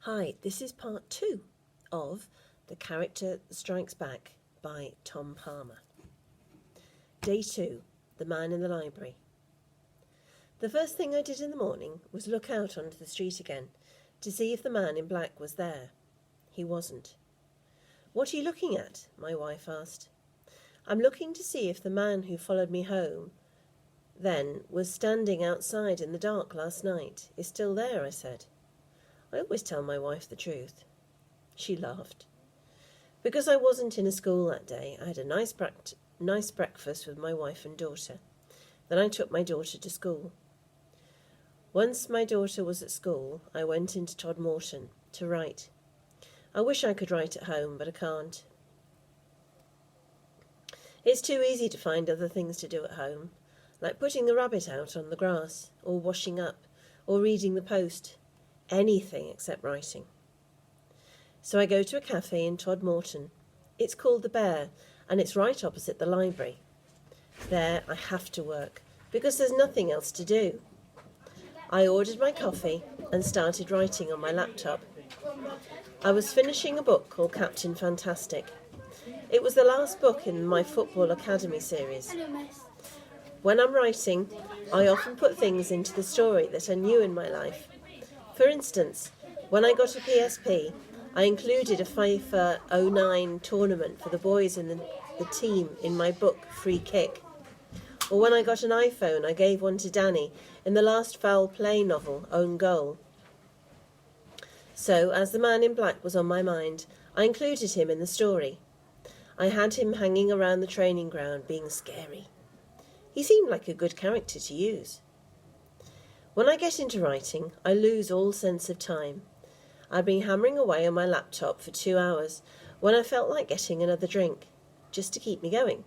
Hi, this is part 2 of The Character Strikes Back by Tom Palmer. Day 2, The Man in the Library. The first thing I did in the morning was look out onto the street again to see if the man in black was there. He wasn't. "What are you looking at?" my wife asked. "I'm looking to see if the man who followed me home then was standing outside in the dark last night is still there," I said. I always tell my wife the truth. She laughed. Because I wasn't in a school that day, I had a nice breakfast with my wife and daughter. Then I took my daughter to school. Once my daughter was at school, I went into Todmorden to write. I wish I could write at home, but I can't. It's too easy to find other things to do at home, like putting the rabbit out on the grass, or washing up, or reading the Post. Anything except writing. So I go to a cafe in Todmorden. It's called The Bear, and it's right opposite the library. There I have to work, because there's nothing else to do. I ordered my coffee and started writing on my laptop. I was finishing a book called Captain Fantastic. It was the last book in my Football Academy series. When I'm writing, I often put things into the story that are new in my life. For instance, when I got a PSP, I included a FIFA 09 tournament for the boys in the team in my book, Free Kick. Or when I got an iPhone, I gave one to Danny in the last foul play novel, Own Goal. So, as the man in black was on my mind, I included him in the story. I had him hanging around the training ground, being scary. He seemed like a good character to use. When I get into writing, I lose all sense of time. I'd been hammering away on my laptop for 2 hours when I felt like getting another drink, just to keep me going.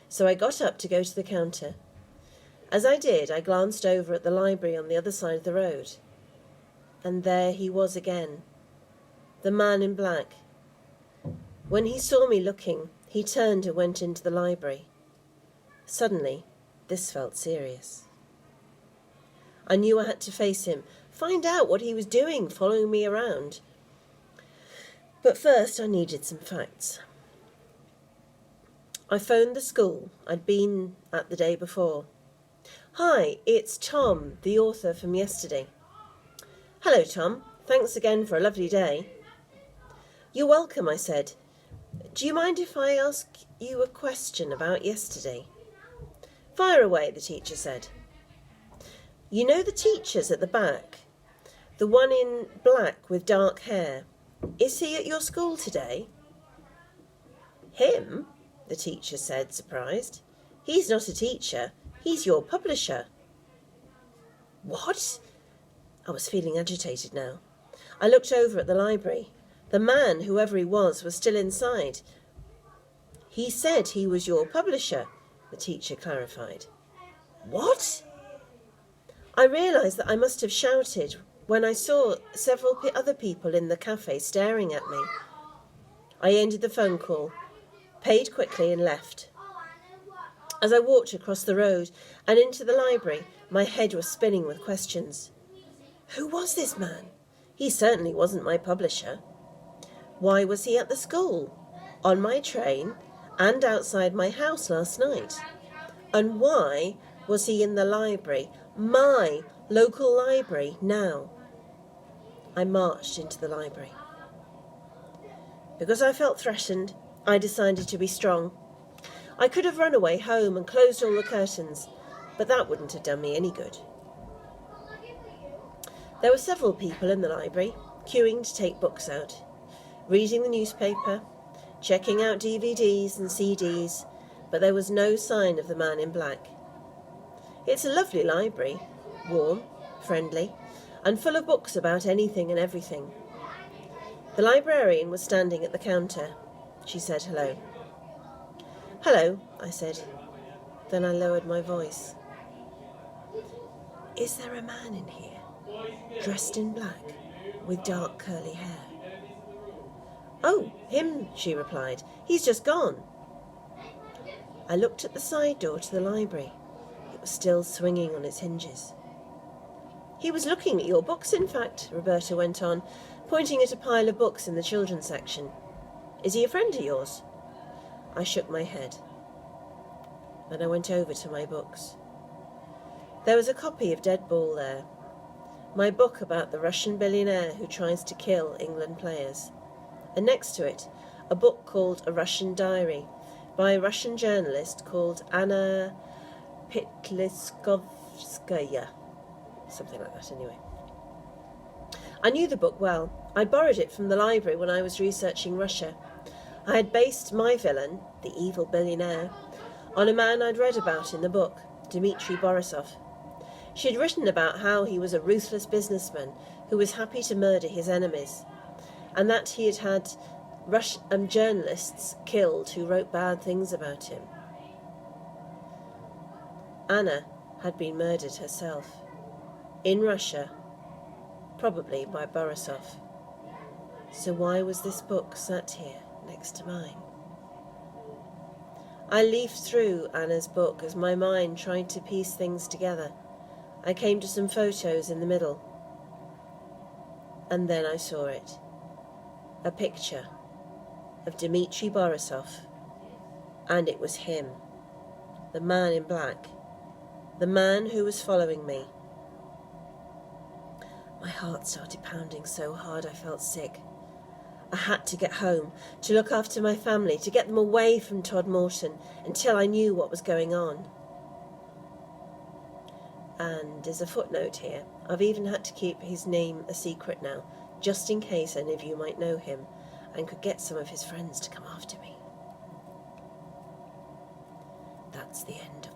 So I got up to go to the counter. As I did, I glanced over at the library on the other side of the road. And there he was again, the man in black. When he saw me looking, he turned and went into the library. Suddenly, this felt serious. I knew I had to face him, find out what he was doing, following me around. But first I needed some facts. I phoned the school I'd been at the day before. "Hi, it's Tom, the author from yesterday." "Hello, Tom. Thanks again for a lovely day." "You're welcome," I said. "Do you mind if I ask you a question about yesterday?" "Fire away," the teacher said. "You know the teachers at the back? The one in black with dark hair. Is he at your school today?" "Him?" the teacher said, surprised. "He's not a teacher. He's your publisher." "What?" I was feeling agitated now. I looked over at the library. The man, whoever he was still inside. "He said he was your publisher," the teacher clarified. "What?" I realised that I must have shouted when I saw several other people in the cafe staring at me. I ended the phone call, paid quickly and left. As I walked across the road and into the library, my head was spinning with questions. Who was this man? He certainly wasn't my publisher. Why was he at the school, on my train, and outside my house last night? And why was he in the library, my local library, now? I marched into the library. Because I felt threatened, I decided to be strong. I could have run away home and closed all the curtains, but that wouldn't have done me any good. There were several people in the library, queuing to take books out, reading the newspaper, checking out DVDs and CDs, but there was no sign of the man in black. It's a lovely library, warm, friendly, and full of books about anything and everything. The librarian was standing at the counter. She said hello. "Hello," I said. Then I lowered my voice. "Is there a man in here, dressed in black, with dark curly hair?" "Oh, him," she replied. "He's just gone." I looked at the side door to the library. It was still swinging on its hinges. "He was looking at your books, in fact," Roberta went on. pointing at a pile of books in the children's section. "Is he a friend of yours?" I shook my head. Then I went over to my books. There was a copy of Dead Ball there, my book about the Russian billionaire who tries to kill England players, and next to it, a book called A Russian Diary by a Russian journalist called Anna Pitliskovskaya, something like that anyway. I knew the book well. I'd borrowed it from the library when I was researching Russia. I had based my villain, the evil billionaire, on a man I'd read about in the book, Dmitry Borisov. She had written about how he was a ruthless businessman who was happy to murder his enemies, and that he had had Russian journalists killed who wrote bad things about him. Anna had been murdered herself, in Russia, probably by Borisov. So why was this book sat here next to mine? I leafed through Anna's book as my mind tried to piece things together. I came to some photos in the middle. And then I saw it. A picture of Dmitry Borisov. And it was him. The man in black. The man who was following me. My heart started pounding so hard I felt sick. I had to get home, to look after my family, to get them away from Todd Morton until I knew what was going on. And as a footnote here, I've even had to keep his name a secret now, just in case any of you might know him and could get some of his friends to come after me. That's the end of